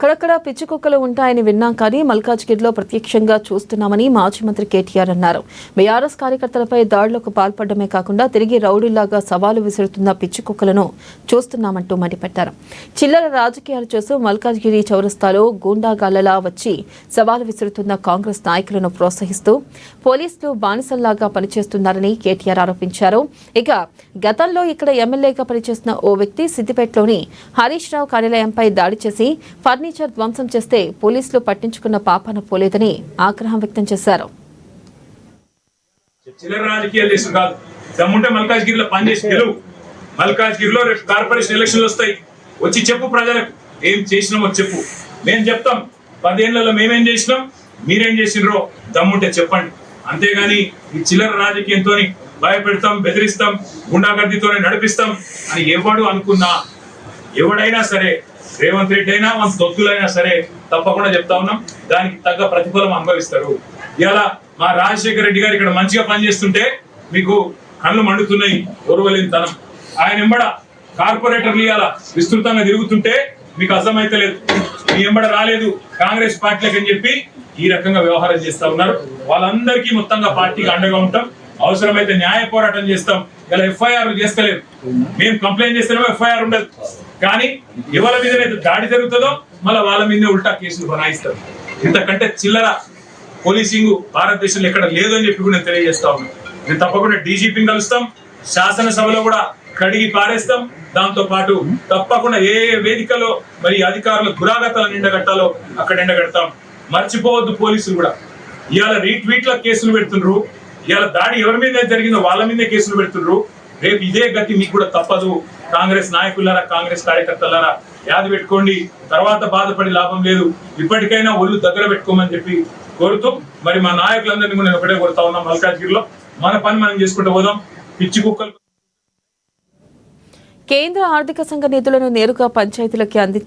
అక్కడక్కడ పిచ్చి కుక్కలు ఉంటాయని విన్నాం కానీ మల్కాజ్గిరిలో ప్రత్యక్షంగా చూస్తున్నామని మాజీ మంత్రి కేటీఆర్ అన్నారు. బీఆర్ఎస్ కార్యకర్తలపై దాడులకు పాల్పడమే కాకుండా తిరిగి రౌడీలాగా సవాలు విసురుతున్న పిచ్చి కుక్కలను చూస్తున్నామంటూ మండిపడ్డారు. చిల్లర రాజకీయాలు చేస్తూ మల్కాజ్గిరి చౌరస్తాలో గూండాగాళ్లలా వచ్చి సవాలు విసురుతున్న కాంగ్రెస్ నాయకులను ప్రోత్సహిస్తూ పోలీసులు బానిసల్లాగా పనిచేస్తున్నారని కేటీఆర్ ఆరోపించారు. ఇక గతంలో ఇక్కడ ఎమ్మెల్యేగా పనిచేస్తున్న ఓ వ్యక్తి సిద్దిపేటలోని హరీష్ రావు కార్యాలయంపై దాడి చేసి ఫర్నిచర్ ధ్వంసం చేస్తే పోలీసులు పట్టించుకున్న పాపాన పోలేదని ఆగ్రహం వ్యక్తం చేశారు. చిల్లర రాజకీయాలు చేస్తూ కాదు, దమ్ముంటే మల్కాజ్గిరిలో పనిచేసి గెలువు. మల్కాజ్గిరిలో రేపు కార్పొరేషన్ ఎలక్షన్లు వస్తాయి, వచ్చి చెప్పు ప్రజలకు ఏం చేసినామో చెప్పు. మేము చెప్తాం 10 ఏళ్లలో మేమేం చేసినాం, మీరేం చేసినరో దమ్ముంటే చెప్పండి. అంతేగాని ఈ చిల్లర రాజకీయంతో భయపెడతాం, బెదిరిస్తాం, గుండాగర్దితోనే నడిపిస్తాం అని ఎవడు అనుకున్నా, ఎవడైనా సరే, రేవంత్ రెడ్డి అయినా మన తొత్తులైనా సరే తప్పకుండా చెప్తా ఉన్నాం, దానికి తగ్గ ప్రతిఫలం అనుభవిస్తారు. ఇలా మా రాజశేఖర రెడ్డి గారు ఇక్కడ మంచిగా పనిచేస్తుంటే మీకు కళ్ళు మండుతున్నాయి, ఓర్వలేనితనం. ఆయన ఎంబడ కార్పొరేటర్లు ఇలా విస్తృతంగా తిరుగుతుంటే మీకు అర్థమైతలేదు, మీ ఎంబడ రాలేదు కాంగ్రెస్ పార్టీలకు అని చెప్పి ఈ రకంగా వ్యవహారం చేస్తా ఉన్నారు. వాళ్ళందరికీ మొత్తంగా పార్టీకి అండగా ఉంటాం, అవసరమైతే న్యాయ పోరాటం చేస్తాం. ఇలా ఎఫ్ఐఆర్ చేస్తలేదు, మేము కంప్లైంట్ చేస్తేనేమో ఎఫ్ఐఆర్ ఉండదు, కానీ ఎవరి మీదనైతే దాడి జరుగుతుందో మళ్ళీ వాళ్ళ మీదే ఉల్టా కేసులు బనాయిస్తారు. ఇంతకంటే చిల్లర పోలీసింగ్ భారతదేశంలో ఎక్కడ లేదు అని చెప్పి కూడా నేను తెలియజేస్తా ఉన్నాను. నేను తప్పకుండా డీజీపీని కలుస్తాం, శాసనసభలో కూడా కడిగి పారేస్తాం. దాంతో పాటు తప్పకుండా ఏ వేదికలో మరి అధికారుల దురాగతాలను ఎండగట్టాలో అక్కడ ఎండగడతాం. మర్చిపోవద్దు, పోలీసులు కూడా ఇవాళ రీట్వీట్ల కేసులు పెడుతుండ్రు, ఇవాళ దాడి ఎవరి మీద జరిగిందో వాళ్ళ మీదే కేసులు పెడుతుండ్రు. రేపు ఇదే గతి మీకు కూడా తప్పదు. కాంగ్రెస్ నాయకులారా, కాంగ్రెస్ కార్యకర్తలారా యాద పెట్టుకోండి, తర్వాత బాధపడి లాభం లేదు. ఇప్పటికైనా ఒళ్ళు దగ్గర పెట్టుకోమని చెప్పి కోరుతూ మరి మా నాయకులందరినీ కూడా నేను ఒకటే కోరుతా ఉన్నాం, మల్కాజ్గిరిలో మన పని మనం చేసుకుంటూ పోదాం. పిచ్చి కుక్కలు కేంద్ర ఆర్థిక సంఘ నిధులను నేరుగా పంచాయతీలకి